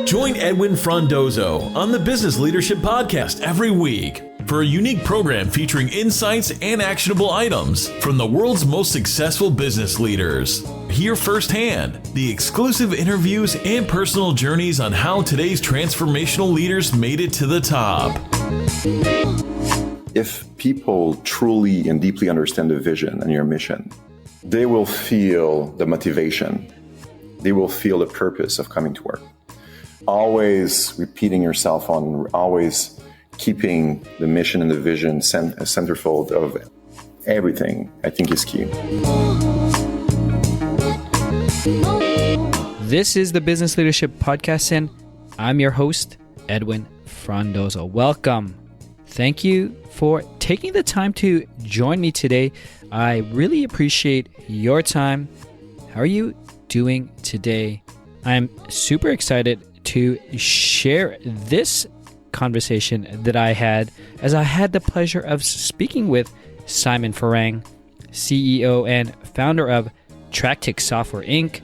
Join Edwin Frondozo on the Business Leadership Podcast every week for a unique program featuring insights and actionable items from the world's most successful business leaders. Hear firsthand the exclusive interviews and personal journeys on how today's transformational leaders made it to the top. If people truly and deeply understand the vision and your mission, they will feel the motivation. They will feel the purpose of coming to work. Always repeating yourself on, always keeping the mission and the vision centerfold of everything, I think is key. This is the Business Leadership Podcast, and I'm your host, Edwin Frondozo. Welcome. Thank you for taking the time to join me today. I really appreciate your time. How are you doing today? I'm super excited to share this conversation that I had as I had the pleasure of speaking with Simon Ferragne, CEO and founder of Tractic Software Inc.,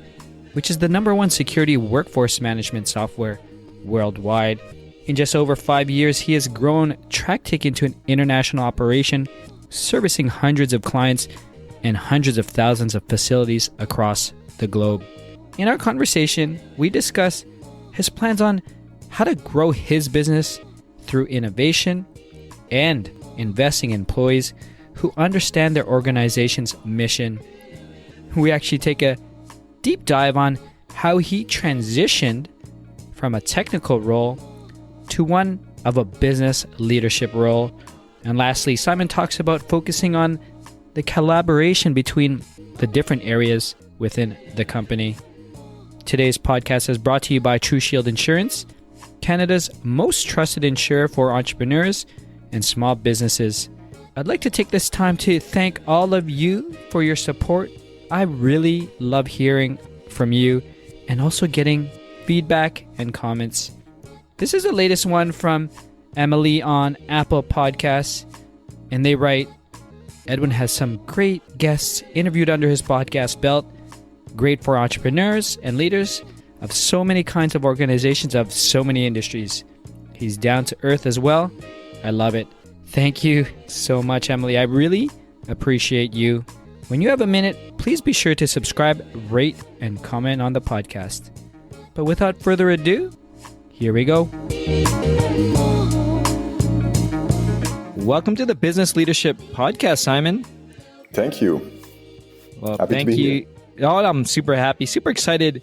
which is the #1 security workforce management software worldwide. In just over 5 years, he has grown Tractic into an international operation, servicing hundreds of clients and hundreds of thousands of facilities across the globe. In our conversation, we discuss his plans on how to grow his business through innovation and investing in employees who understand their organization's mission. We actually take a deep dive on how he transitioned from a technical role to one of a business leadership role. And lastly, Simon talks about focusing on the collaboration between the different areas within the company. Today's podcast is brought to you by True Shield Insurance, Canada's most trusted insurer for entrepreneurs and small businesses. I'd like to take this time to thank all of you for your support. I really love hearing from you and also getting feedback and comments. This is the latest one from Emily on Apple Podcasts, and they write, Edwin has some great guests interviewed under his podcast belt, great for entrepreneurs and leaders of so many kinds of organizations of so many industries. He's down to earth as well. I love it. Thank you so much, Emily. I really appreciate you. When you have a minute, please be sure to subscribe, rate, and comment on the podcast. But without further ado, here we go. Welcome to the Business Leadership Podcast, Simon. Thank you. Well, happy thank to be you. Here. Oh, I'm super happy, super excited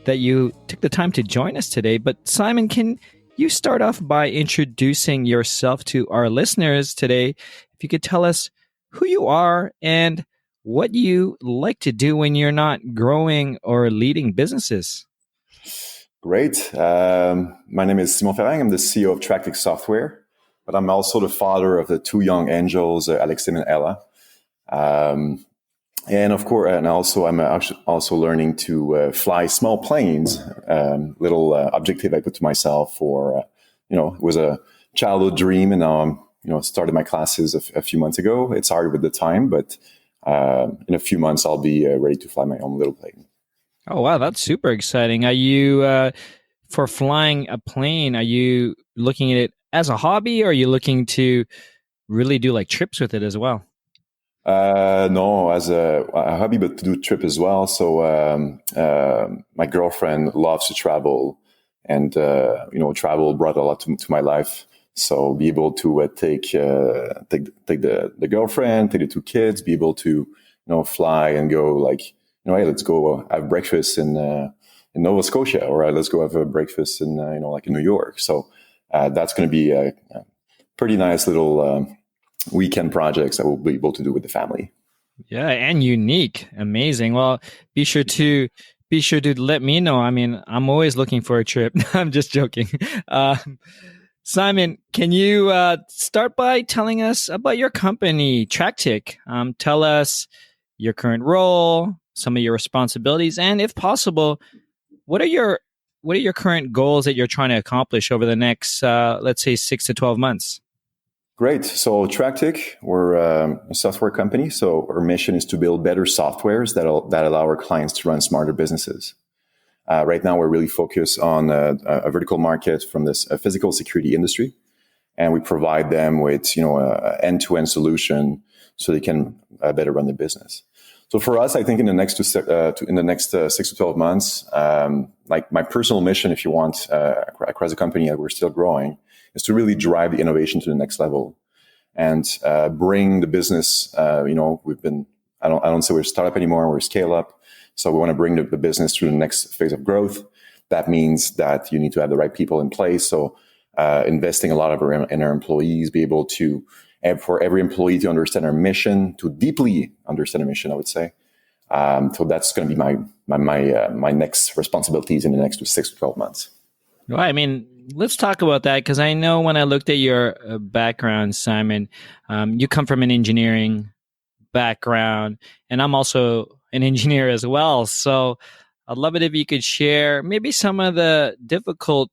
that you took the time to join us today. But Simon, can you start off by introducing yourself to our listeners today? If you could tell us who you are and what you like to do when you're not growing or leading businesses. Great. My name is Simon Ferragne. I'm the CEO of Tractic Software, but I'm also the father of the two young angels, Alexim and Ella. And of course, and also I'm also learning to fly small planes. Little objective I put to myself for, it was a childhood dream, and now I'm, started my classes a few months ago. It's hard with the time, but in a few months I'll be ready to fly my own little plane. Oh wow, that's super exciting. Are you for flying a plane? Are you looking at it as a hobby, or are you looking to really do like trips with it as well? No, as a hobby, but to do trip as well. So, my girlfriend loves to travel, and, travel brought a lot to my life. So be able to take the girlfriend, take the two kids, be able to, fly and go like, hey, let's go have breakfast in Nova Scotia, or let's go have a breakfast in, like in New York. So, that's going to be a pretty nice little, weekend projects that we'll be able to do with the family. Yeah, and unique. Amazing. Well, be sure to let me know. I mean, I'm always looking for a trip. I'm just joking. Simon, can you start by telling us about your company, Tractic? Tell us your current role, some of your responsibilities, and if possible, what are your current goals that you're trying to accomplish over the next, let's say, 6 to 12 months? Great. So Tractic, we're a software company. So our mission is to build better softwares that allow our clients to run smarter businesses. Right now, we're really focused on a vertical market from this physical security industry, and we provide them with an end-to-end solution so they can better run the business. So for us, I think in the next 6 to 12 months, like my personal mission, if you want, across the company, we're still growing, is to really drive the innovation to the next level and bring the business. I don't say we're a startup anymore, we're a scale up. So we want to bring the business to the next phase of growth. That means that you need to have the right people in place. So investing a lot in our employees, be able to, for every employee to understand our mission, to deeply understand our mission, I would say. So that's going to be my next responsibilities in the next 6 to 12 months. Well, I mean, let's talk about that, because I know when I looked at your background, Simon, you come from an engineering background, and I'm also an engineer as well. So I'd love it if you could share maybe some of the difficult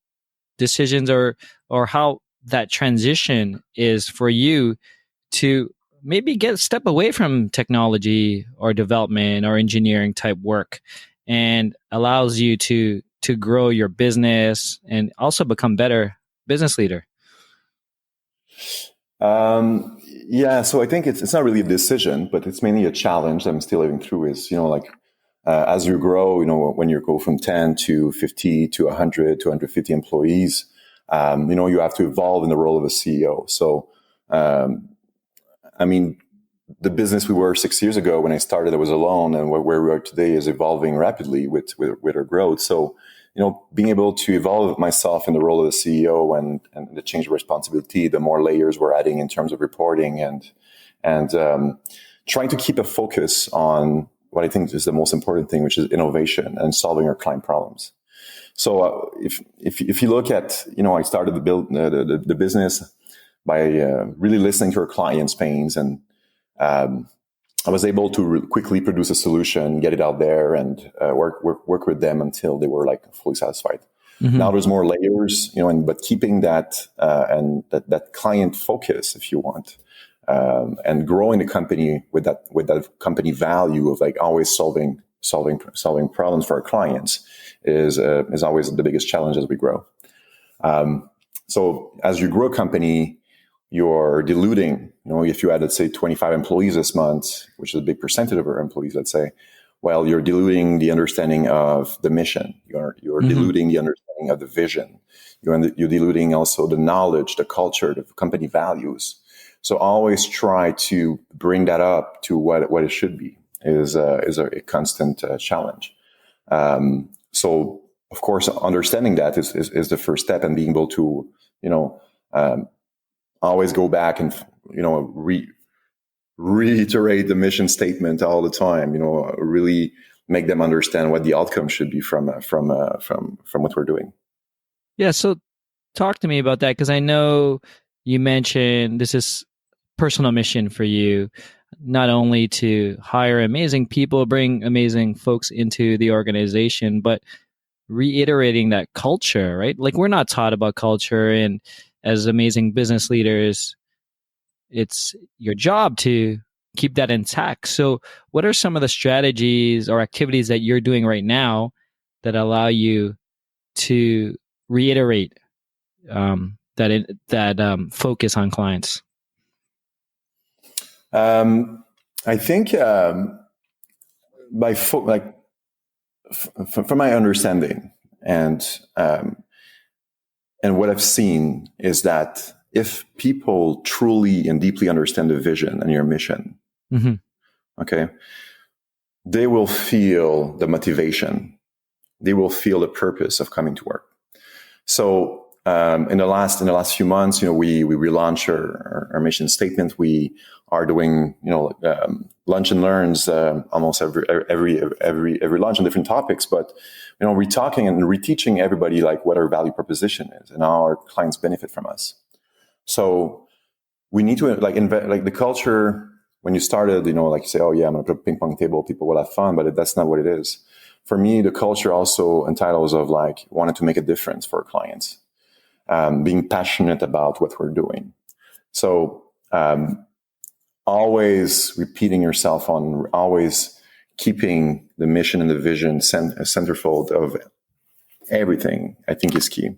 decisions or how that transition is for you to maybe get a step away from technology or development or engineering type work, and allows you to grow your business and also become better business leader. Yeah, so I think it's not really a decision, but it's mainly a challenge that I'm still living through. Is as you grow, when you go from 10 to 50 to 100 to 150 employees, you have to evolve in the role of a CEO. So, the business we were 6 years ago when I started, I was alone, and where we are today is evolving rapidly with our growth. So, being able to evolve myself in the role of the CEO and the change of responsibility, the more layers we're adding in terms of reporting and trying to keep a focus on what I think is the most important thing, which is innovation and solving our client problems. So if you look at, I started the business by really listening to our clients' pains, and I was able to quickly produce a solution, get it out there, and work with them until they were like fully satisfied. Mm-hmm. Now there's more layers, but keeping that and that client focus, if you want, and growing the company with that company value of like always solving problems for our clients is always the biggest challenge as we grow. So as you grow a company, you're diluting, if you had, let's say, 25 employees this month, which is a big percentage of our employees, let's say, well, you're diluting the understanding of the mission. You're mm-hmm. diluting the understanding of the vision. You're diluting also the knowledge, the culture, the company values. So always try to bring that up to what it should be is a constant challenge. So of course, understanding that is the first step, and being able to, always go back and, reiterate the mission statement all the time, really make them understand what the outcome should be from what we're doing. Yeah. So talk to me about that, because I know you mentioned this is personal mission for you, not only to hire amazing people, bring amazing folks into the organization, but reiterating that culture, right? Like, we're not taught about culture, and as amazing business leaders, it's your job to keep that intact. So what are some of the strategies or activities that you're doing right now that allow you to reiterate that focus on clients? I think from my understanding and what I've seen is that if people truly and deeply understand the vision and your mission, mm-hmm. okay, they will feel the motivation. They will feel the purpose of coming to work. So in the last few months, we relaunched our mission statement. We are doing lunch and learns almost every lunch on different topics, but we're talking and reteaching everybody like what our value proposition is and how our clients benefit from us. So we need to like the culture. When you started, like you say, oh yeah, I'm gonna put a ping pong table, people will have fun, but that's not what it is. For me, the culture also entitles of like wanting to make a difference for our clients, being passionate about what we're doing. So always repeating yourself on, always keeping the mission and the vision centerfold of everything, I think, is key.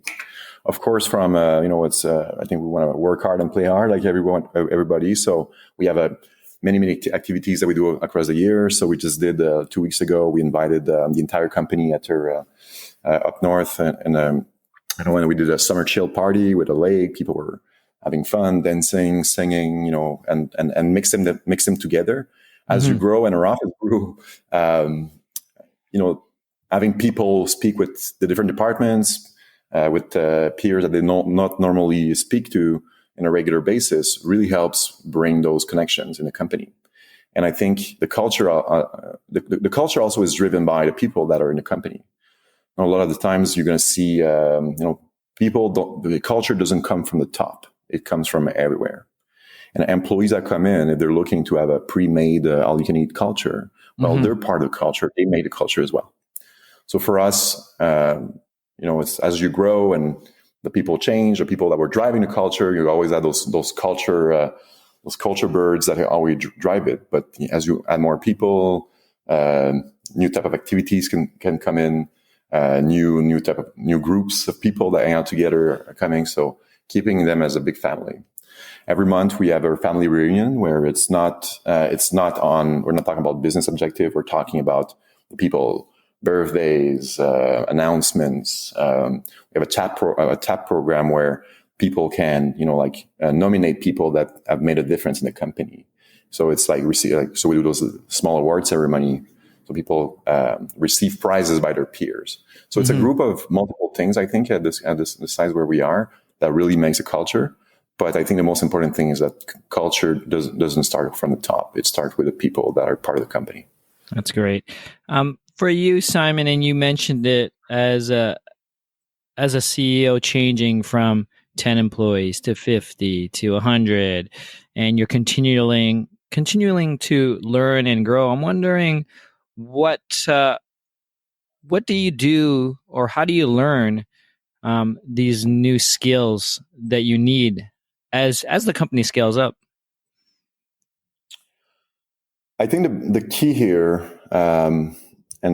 Of course, from it's I think we want to work hard and play hard, like everybody. So we have many activities that we do across the year. So we just did 2 weeks ago. We invited the entire company at her up north, and when we did a summer chill party with a lake. People were having fun, dancing, singing, and mix them together. As you grow and our office grew, having people speak with the different departments, with peers that they not normally speak to on a regular basis, really helps bring those connections in the company. And I think the culture, the culture also is driven by the people that are in the company. A lot of the times you're going to see, the culture doesn't come from the top. It comes from everywhere. And employees that come in, if they're looking to have a pre-made all-you-can-eat culture, well, they're part of the culture. They made the culture as well. So for us, it's as you grow and the people change, the people that were driving the culture, you always have those culture birds that always drive it. But as you add more people, new type of activities can come in, new groups of people that hang out together are coming. So keeping them as a big family. Every month we have our family reunion where we're not talking about business objective. We're talking about the people, birthdays, announcements. We have a tap program where people can, nominate people that have made a difference in the company. So it's like we do those small award ceremony. So people receive prizes by their peers. So it's a group of multiple things, I think, at this size where we are, that really makes a culture. But I think the most important thing is that culture doesn't start from the top. It starts with the people that are part of the company. That's great. For you, Simon, and you mentioned it as a CEO, changing from 10 employees to 50 to 100, and you're continuing to learn and grow. I'm wondering what do you do, or how do you learn these new skills that you need as the company scales up? I think the key here, and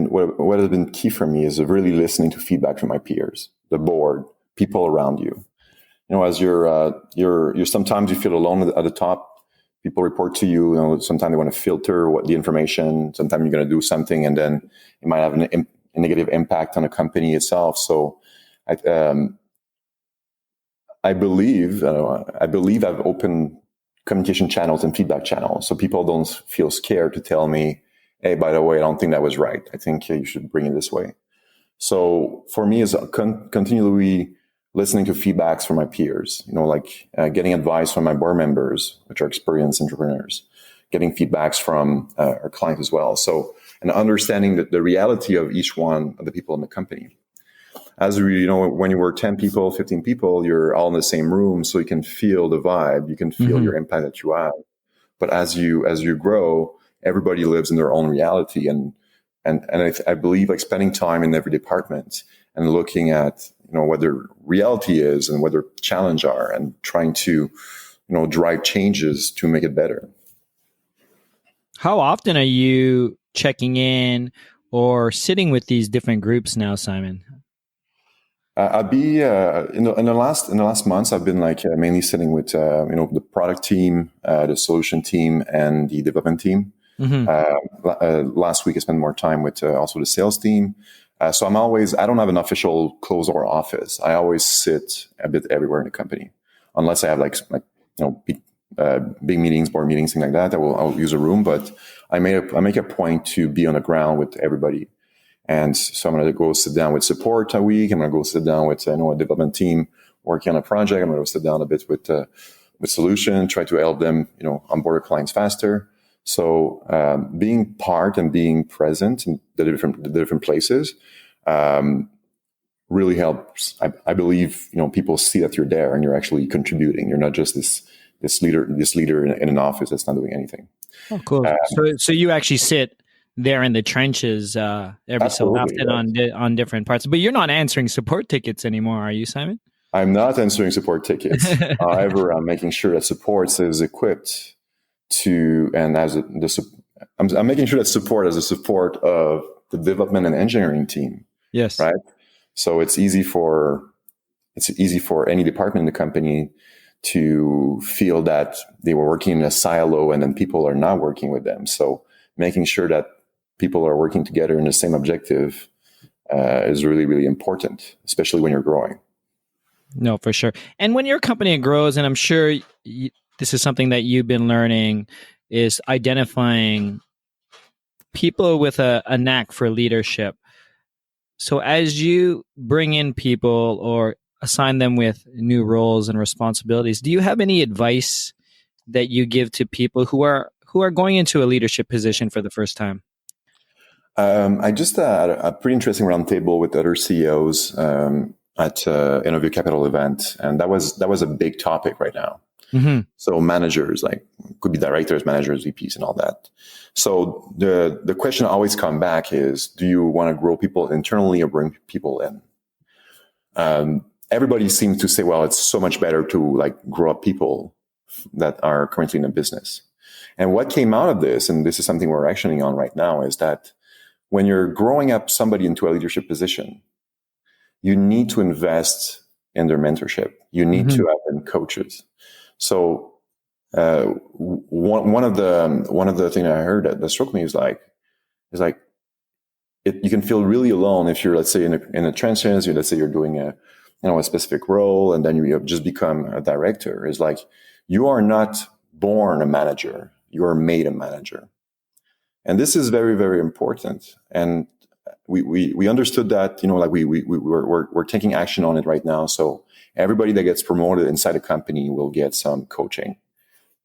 what has been key for me, is really listening to feedback from my peers, the board, people around you. As you're sometimes you feel alone at the top. People report to you. Sometimes they want to filter the information. Sometimes you're going to do something, and then it might have a negative impact on the company itself. So, I believe I've opened communication channels and feedback channels, so people don't feel scared to tell me, "Hey, by the way, I don't think that was right. I think you should bring it this way." So for me, is continually listening to feedbacks from my peers. Getting advice from my board members, which are experienced entrepreneurs, getting feedbacks from our clients as well. So, and understanding the reality of each one of the people in the company. As when you were 10 people, 15 people, you're all in the same room, so you can feel the vibe, you can feel your impact that you have. But as you grow, everybody lives in their own reality, and I believe spending time in every department and looking at what their reality is and what their challenges are, and trying to drive changes to make it better. How often are you checking in or sitting with these different groups now, Simon? I'll be in the last months. I've been mainly sitting with the product team, the solution team, and the development team. Last week I spent more time with also the sales team. So I don't have an official closed door office. I always sit a bit everywhere in the company, unless I have big meetings, board meetings, things like that. I'll use a room, but I make a point to be on the ground with everybody. And so I'm going to go sit down with support a week. I'm going to go sit down with a development team working on a project. I'm going to go sit down a bit with solution, try to help them onboard clients faster. So being part and being present in the different places really helps. I believe people see that you're there and you're actually contributing. You're not just this leader in an office that's not doing anything. Oh, cool. So you actually sit there in the trenches every so often on different parts. But you're not answering support tickets anymore, are you, Simon? I'm not answering support tickets. However, I'm making sure that support is equipped to, and I'm making sure that support has a support of the development and engineering team. Yes. Right. So it's easy for any department in the company to feel that they were working in a silo and then people are not working with them. So making sure that people are working together in the same objective is really, really important, especially when you're growing. No, for sure. And when your company grows, and I'm sure this is something that you've been learning, is identifying people with a knack for leadership. So as you bring in people or assign them with new roles and responsibilities, do you have any advice that you give to people who are going into a leadership position for the first time? I just had a pretty interesting roundtable with other CEOs at Interview Capital event, and that was a big topic right now. Mm-hmm. So managers, like, could be directors, managers, VPs, and all that. So the question always come back is, do you want to grow people internally or bring people in? Everybody seems to say, well, it's so much better to like grow up people that are currently in the business. And what came out of this, and this is something we're actioning on right now, is that when you're growing up somebody into a leadership position, you need to invest in their mentorship. You need to have them coaches. So one of the things I heard that struck me is like you can feel really alone if you're, let's say, in a transition. Let's say you're doing a specific role, and then you have just become a director. Is like you are not born a manager; you are made a manager, and this is very, very important. And we understood that, like we're taking action on it right now. So everybody that gets promoted inside a company will get some coaching,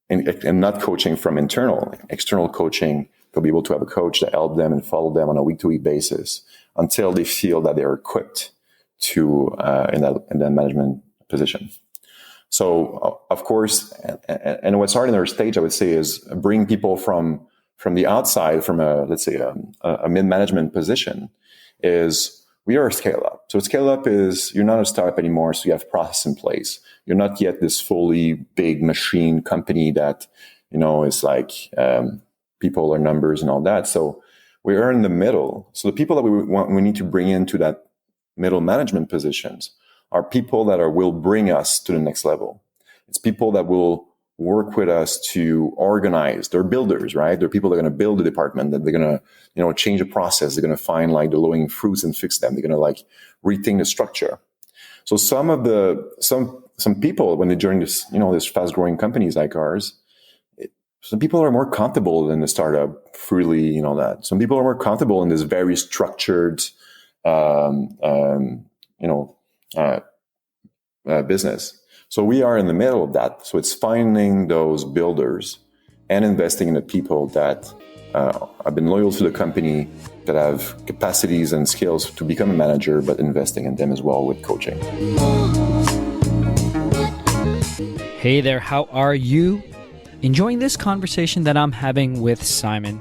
and not coaching from external coaching. They'll be able to have a coach that help them and follow them on a week-to-week basis until they feel that they're equipped to in that management position. So of course, and what's hard in our stage, I would say, is bring people from the outside, from let's say a mid-management position. Is we are a scale-up. So scale-up is you're not a startup anymore, so you have process in place. You're not yet this fully big machine company that is like people are numbers and all that. So we are in the middle. So the people that we need to bring into that middle management positions are people that will bring us to the next level. It's people that will work with us to organize. They're builders, right? They're people that are going to build the department, that they're going to, change the process. They're going to find like the low-hanging fruits and fix them. They're going to like rethink the structure. So some people, when they join this, this fast-growing companies like ours, some people are more comfortable in the startup, freely, that. Some people are more comfortable in this very structured, business. So we are in the middle of that. So it's finding those builders and investing in the people that have been loyal to the company, that have capacities and skills to become a manager, but investing in them as well with coaching. Hey there, how are you? Enjoying this conversation that I'm having with Simon.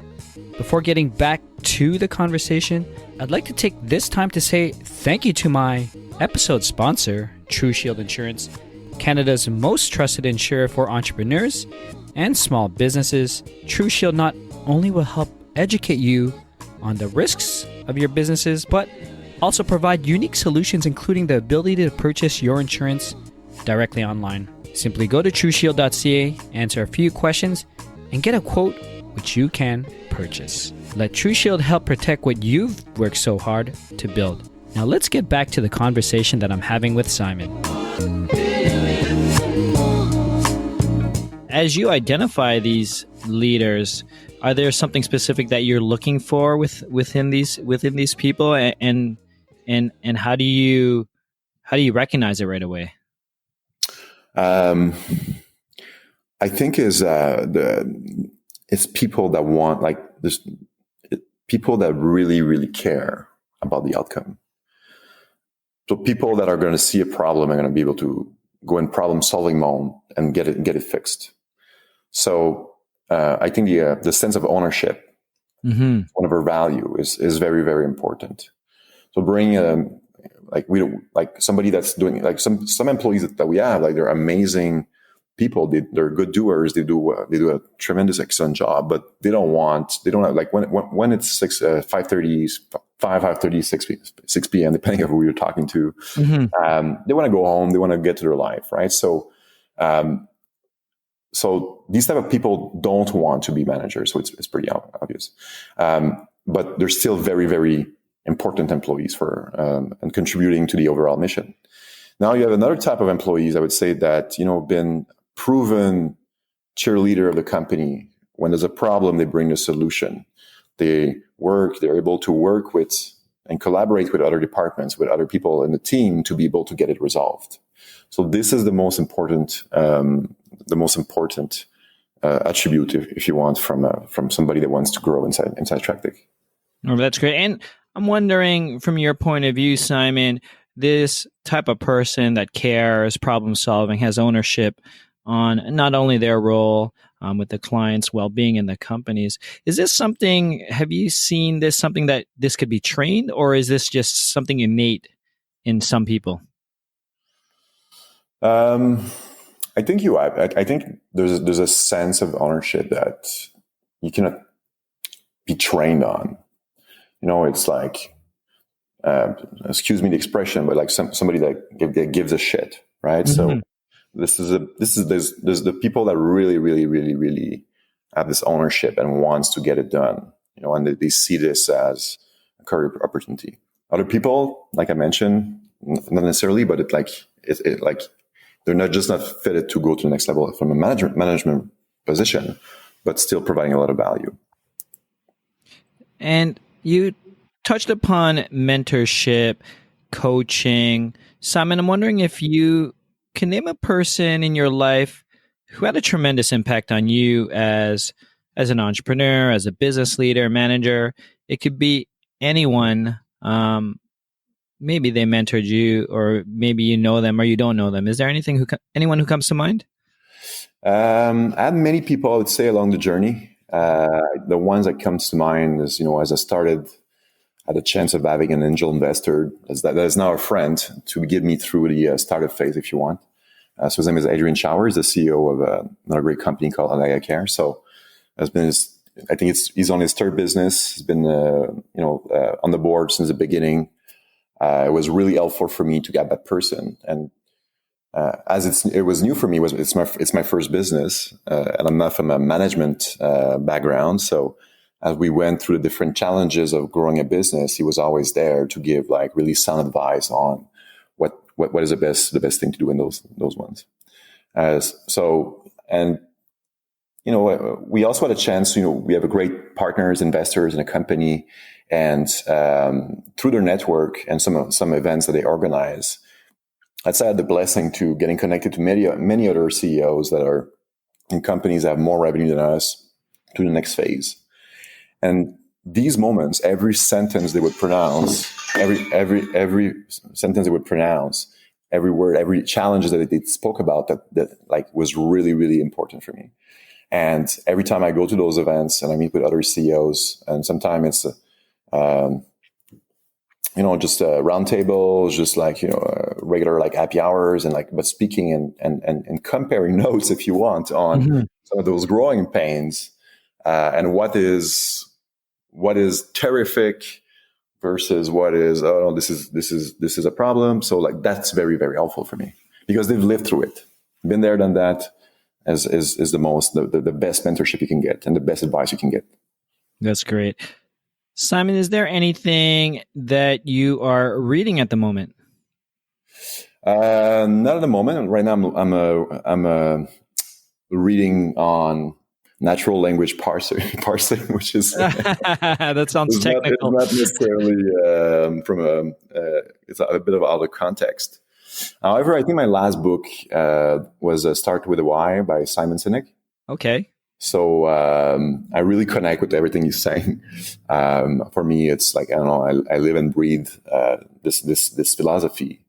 Before getting back to the conversation, I'd like to take this time to say thank you to my episode sponsor, True Shield Insurance, Canada's most trusted insurer for entrepreneurs and small businesses. True Shield not only will help educate you on the risks of your businesses, but also provide unique solutions, including the ability to purchase your insurance directly online. Simply go to trueshield.ca, answer a few questions, and get a quote which you can purchase. Let True Shield help protect what you've worked so hard to build. Now let's get back to the conversation that I'm having with Simon. As you identify these leaders, are there something specific that you're looking for within these people, and how do you recognize it right away? I think it's people that want, like, people that really, really care about the outcome. So people that are going to see a problem are going to be able to go in problem solving mode and get it fixed. So I think the sense of ownership, one of our value, is very, very important. So bring somebody that's doing, like, some employees that we have, like, they're amazing people. They're good doers. They do a tremendous, excellent job, but they don't have, like, when it's 5:30, 5:30, 6 p.m., depending on who you're talking to. They want to go home. They want to get to their life, right? So these type of people don't want to be managers. So it's pretty obvious. But they're still very, very important employees for and contributing to the overall mission. Now you have another type of employees, I would say, that, been proven cheerleader of the company. When there's a problem, they bring the solution. They're able to work with and collaborate with other departments, with other people in the team to be able to get it resolved. So this is the most important attribute, if you want, from somebody that wants to grow inside Tractic. Oh, that's great. And I'm wondering, from your point of view, Simon, this type of person that cares, problem solving, has ownership on not only their role with the client's well-being in the companies. Is this something, have you seen this, something that this could be trained, or is this just something innate in some people? I think I think there's a sense of ownership that you cannot be trained on. It's like, excuse me the expression, but like somebody that gives a shit, right? Mm-hmm. So there's the people that really, really, really, really have this ownership and wants to get it done, and they see this as a career opportunity. Other people, like I mentioned, not necessarily, but it like they're not fitted to go to the next level from a management position, but still providing a lot of value. And you touched upon mentorship, coaching. Simon, I'm wondering if you can name a person in your life who had a tremendous impact on you as an entrepreneur, as a business leader, manager. It could be anyone. Maybe they mentored you, or maybe you know them or you don't know them. Is there anyone who comes to mind? I had many people, I would say, along the journey. The ones that comes to mind is, as I started, I had a chance of having an angel investor that is now a friend to get me through the startup phase, if you want. So his name is Adrian Showers, the CEO of another great company called Alaya Care. So he's on his third business. He's been, on the board since the beginning. It was really helpful for me to get that person, and as it was new for me, it's my first business, and I'm not from a management background. So as we went through the different challenges of growing a business, he was always there to give like really sound advice on what is the best thing to do in those ones. We also had a chance. We have a great partners, investors in a company. And through their network and some events that they organize, I'd say I had the blessing to getting connected to many other CEOs that are in companies that have more revenue than us to the next phase. And these moments, every sentence they would pronounce, every sentence they would pronounce, every word, every challenge that they spoke about that like was really, really important for me. And every time I go to those events and I meet with other CEOs, and sometimes it's just round tables, just like, regular like happy hours and but speaking and comparing notes, if you want, on some of those growing pains, and what is terrific versus what is, oh no, this is a problem. So like, that's very, very helpful for me because they've lived through it, been there, done that, is the best mentorship you can get and the best advice you can get. That's great. Simon, is there anything that you are reading at the moment? Not at the moment. Right now, I'm reading on natural language parsing, which is that sounds technical. Not necessarily it's a bit of out of context. However, I think my last book was "Start with a Why" by Simon Sinek. Okay. So I really connect with everything he's saying. For me, it's like, I don't know, I live and breathe this philosophy.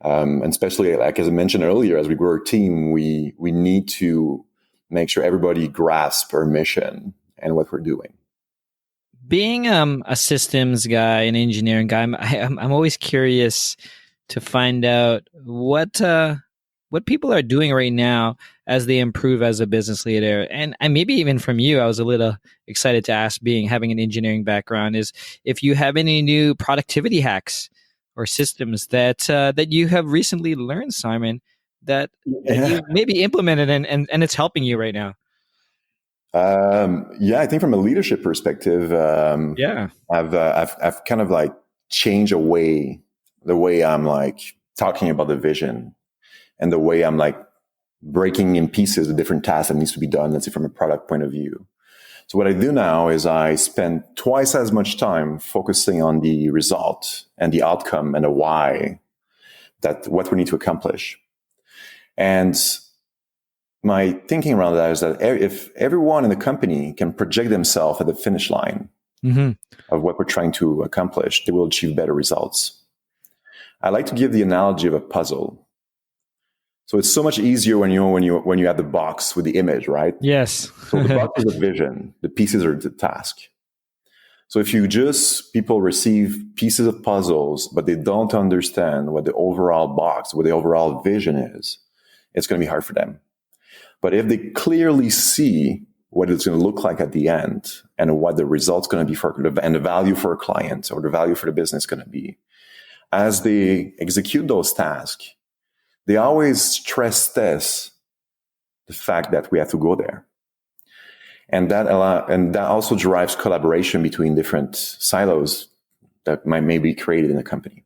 And especially, like as I mentioned earlier, as we grow our team, we need to make sure everybody grasps our mission and what we're doing. Being a systems guy, an engineering guy, I'm always curious to find out what what people are doing right now as they improve as a business leader, and maybe even from you, I was a little excited to ask, being having an engineering background, is if you have any new productivity hacks or systems that you have recently learned, Simon, that Yeah. you maybe implemented and it's helping you right now. Yeah, I think from a leadership perspective, Yeah. I've kind of like changed the way I'm like talking about the vision and the way I'm like breaking in pieces the different tasks that needs to be done, let's say from a product point of view. So what I do now is I spend twice as much time focusing on the result and the outcome and the why, that what we need to accomplish. And my thinking around that is that if everyone in the company can project themselves at the finish line of what we're trying to accomplish, they will achieve better results. I like to give the analogy of a puzzle. So it's so much easier when you have the box with the image, right? Yes. So the box is the vision, the pieces are the task. So if people receive pieces of puzzles, but they don't understand what the overall box, what the overall vision is, it's going to be hard for them. But if they clearly see what it's going to look like at the end and what the result's going to be and the value for a client or the value for the business going to be, as they execute those tasks, they always stress test the fact that we have to go there. And that also drives collaboration between different silos that may be created in a company.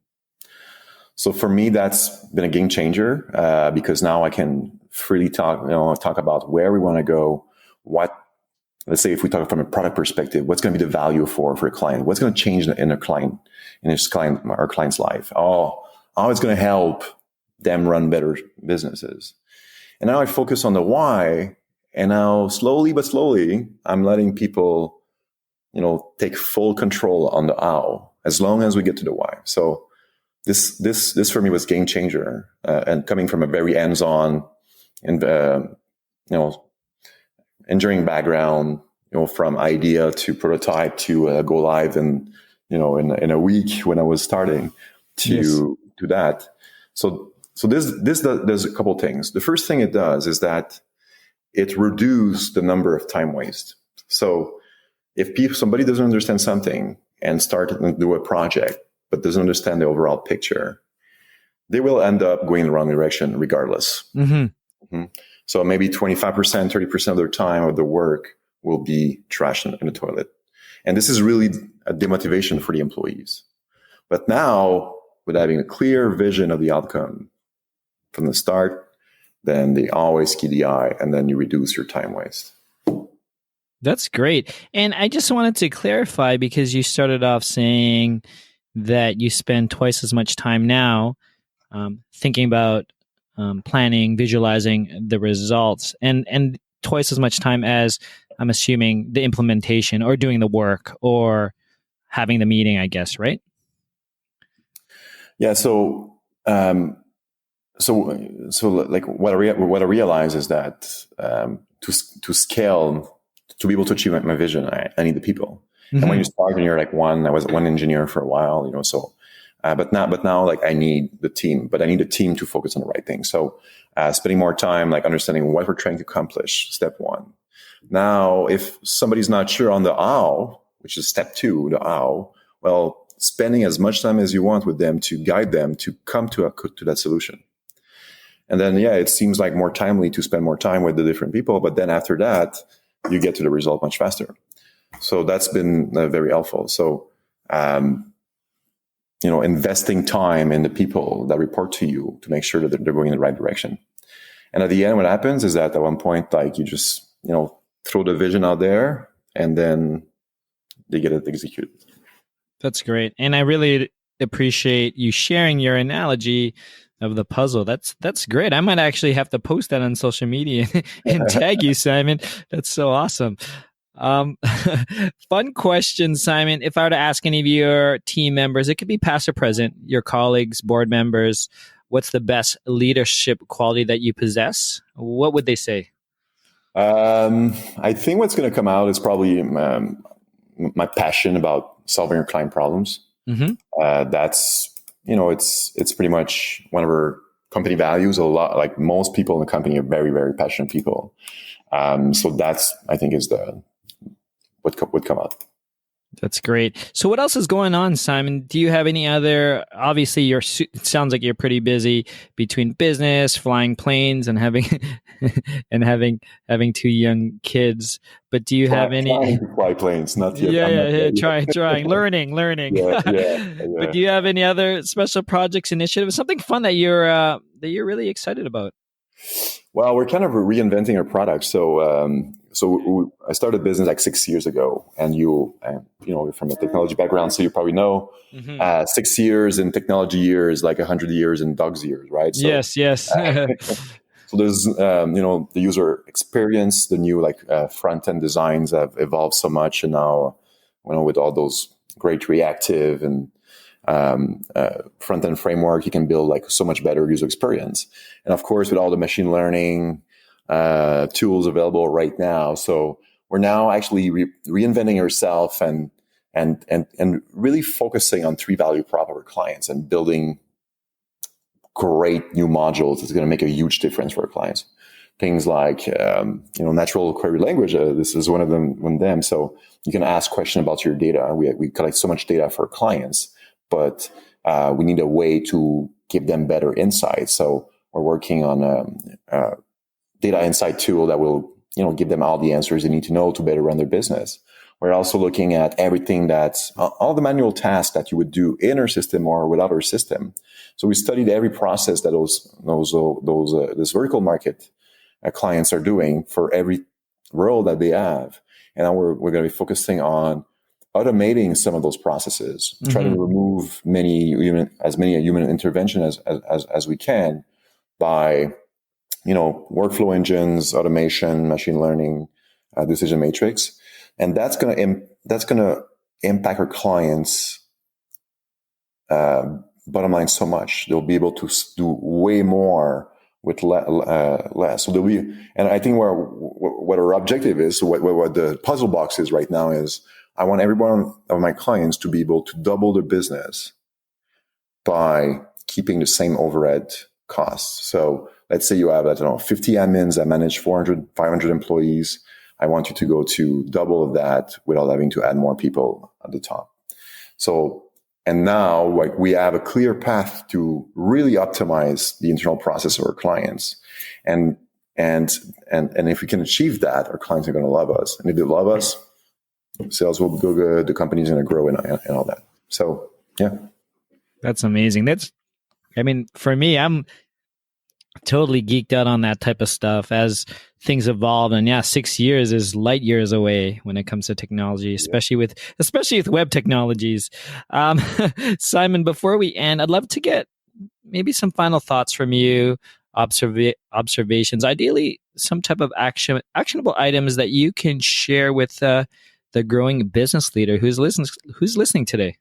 So for me, that's been a game changer because now I can freely talk about where we want to go. Let's say if we talk from a product perspective, what's going to be the value for a client? What's going to change in our client's life? How it's going to help them run better businesses. And now I focus on the why. And now slowly but slowly, I'm letting people, take full control on the how, as long as we get to the why. So this for me was game changer, and coming from a very hands-on and engineering background, from idea to prototype to go live, and in a week when I was starting to that. So this does a couple things. The first thing it does is that it reduces the number of time waste. So if somebody doesn't understand something and start to do a project, but doesn't understand the overall picture, they will end up going in the wrong direction regardless. So maybe 25%, 30% of their time of the work will be trashed in the toilet. And this is really a demotivation for the employees. But now, with having a clear vision of the outcome from the start, then they always keep the eye, and then you reduce your time waste. That's great. And I just wanted to clarify, because you started off saying that you spend twice as much time now thinking about planning, visualizing the results, and twice as much time as, I'm assuming, the implementation or doing the work or having the meeting, I guess, right? Yeah. So like what I realize is that to scale, to be able to achieve my vision, I need the people. And when you start and you're like I was one engineer for a while, but now like I need the team, but I need a team to focus on the right thing. So spending more time like understanding what we're trying to accomplish, step one. Now, if somebody's not sure on the how, which is step two, the how, well, spending as much time as you want with them to guide them to come to that solution. And then, it seems like more timely to spend more time with the different people. But then after that, you get to the result much faster. So that's been very helpful. So, investing time in the people that report to you to make sure that they're going in the right direction. And at the end, what happens is that at one point, like you just, throw the vision out there and then they get it executed. That's great. And I really appreciate you sharing your analogy of the puzzle. That's great. I might actually have to post that on social media and tag you, Simon. That's so awesome. Fun question, Simon. If I were to ask any of your team members, it could be past or present, your colleagues, board members, what's the best leadership quality that you possess? What would they say? I think what's going to come out is probably my passion about solving your client problems. That's, it's pretty much one of our company values a lot. Like most people in the company are very, very passionate people. So that's, I think, is what would come out. That's great. So what else is going on, Simon? Do you have any other, obviously it sounds like you're pretty busy between business, flying planes, and having and having two young kids. But do you have any trying to fly planes, not yet. trying, learning. Yeah. But do you have any other special projects, initiatives, something fun that you're really excited about? Well, we're kind of reinventing our product. I started business like 6 years ago, and you're from a technology background, so you probably know 6 years in technology years like 100 years in dogs years, right? So, yes. So there's the user experience, the new front end designs have evolved so much, and now with all those great reactive and front end framework, you can build like so much better user experience. And of course, with all the machine learning tools available right now, so we're now actually reinventing ourselves and really focusing on 3 value prop of our clients and building great new modules that's going to make a huge difference for our clients. Things like natural query language. This is one of them. So you can ask questions about your data. We collect so much data for our clients, but we need a way to give them better insights. So we're working on a data insight tool that will give them all the answers they need to know to better run their business. We're also looking at everything that's all the manual tasks that you would do in our system or without our system. So we studied every process that this vertical market clients are doing for every role that they have, and now we're going to be focusing on automating some of those processes, try to remove as many human intervention as we can by workflow engines, automation, machine learning, decision matrix. And that's going to impact our clients' bottom line so much. They'll be able to do way more with less. So and I think what our objective is, what the puzzle box is right now is, I want every one of my clients to be able to double their business by keeping the same overhead costs. So let's say you have, 50 admins that manage 400, 500 employees. I want you to go to double of that without having to add more people at the top. So, and now we have a clear path to really optimize the internal process of our clients. And if we can achieve that, our clients are going to love us. And if they love us, sales will go good, the company's going to grow and all that. So, yeah. That's amazing. For me, I'm totally geeked out on that type of stuff as things evolve. And 6 years is light years away when it comes to technology, especially with web technologies. Simon, before we end, I'd love to get maybe some final thoughts from you, observations, ideally some type of actionable items that you can share with the growing business leader who's listening today.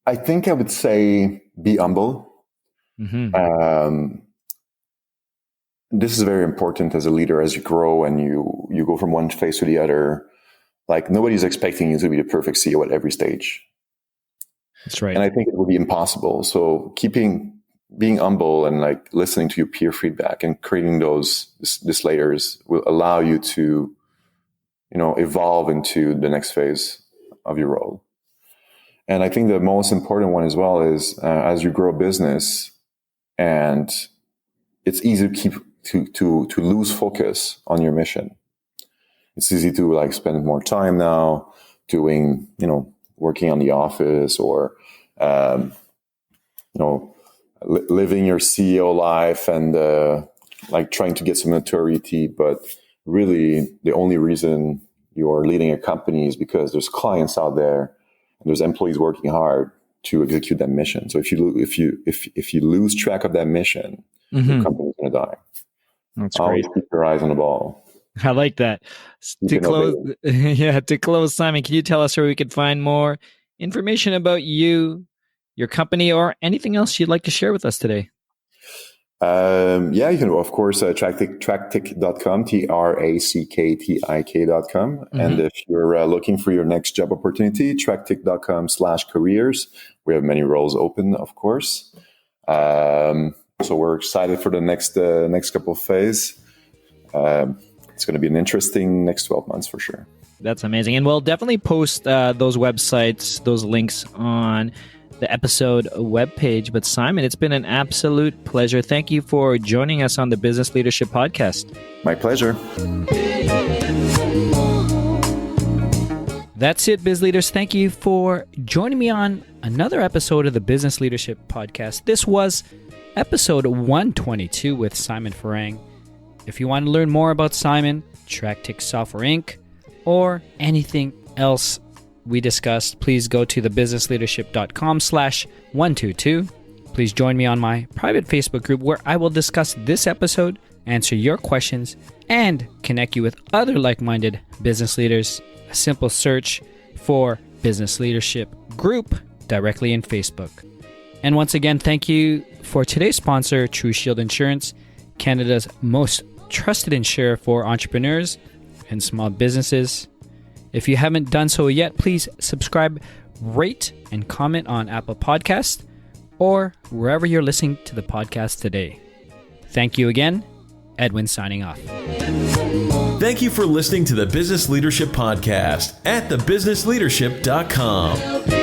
I think I would say be humble. This is very important as a leader, as you grow and you go from one phase to the other. Like, nobody's expecting you to be the perfect CEO at every stage. That's right. And I think it would be impossible. So being humble and listening to your peer feedback and creating these layers will allow you to, evolve into the next phase of your role. And I think the most important one as well is as you grow a business, and it's easy to lose focus on your mission. It's easy to spend more time now doing, working on the office or, living your CEO life and trying to get some notoriety. But really, the only reason you're leading a company is because there's clients out there. There's employees working hard to execute that mission. So if you lose track of that mission, the company's going to die. That's always great. Keep your eyes on the ball. I like that. To close, Simon, can you tell us where we could find more information about you, your company, or anything else you'd like to share with us today? Yeah, you can, of course, tractic.com, TRACKTIK.com. Mm-hmm. And if you're looking for your next job opportunity, tractic.com/careers. We have many roles open, of course. So we're excited for the next couple of phases. It's going to be an interesting next 12 months for sure. That's amazing. And we'll definitely post those websites, those links on the episode webpage. But Simon, it's been an absolute pleasure. Thank you for joining us on the Business Leadership Podcast. My pleasure. That's it, Biz Leaders. Thank you for joining me on another episode of the Business Leadership Podcast. This was episode 122 with Simon Ferragne. If you want to learn more about Simon, Tractic Software Inc., or anything else we discussed, please go to thebusinessleadership.com/122. Please join me on my private Facebook group where I will discuss this episode, answer your questions, and connect you with other like-minded business leaders. A simple search for Business Leadership Group directly in Facebook. And once again, thank you for today's sponsor, True Shield Insurance, Canada's most trusted insurer for entrepreneurs and small businesses. If you haven't done so yet, please subscribe, rate, and comment on Apple Podcasts or wherever you're listening to the podcast today. Thank you again. Edwin signing off. Thank you for listening to the Business Leadership Podcast at thebusinessleadership.com.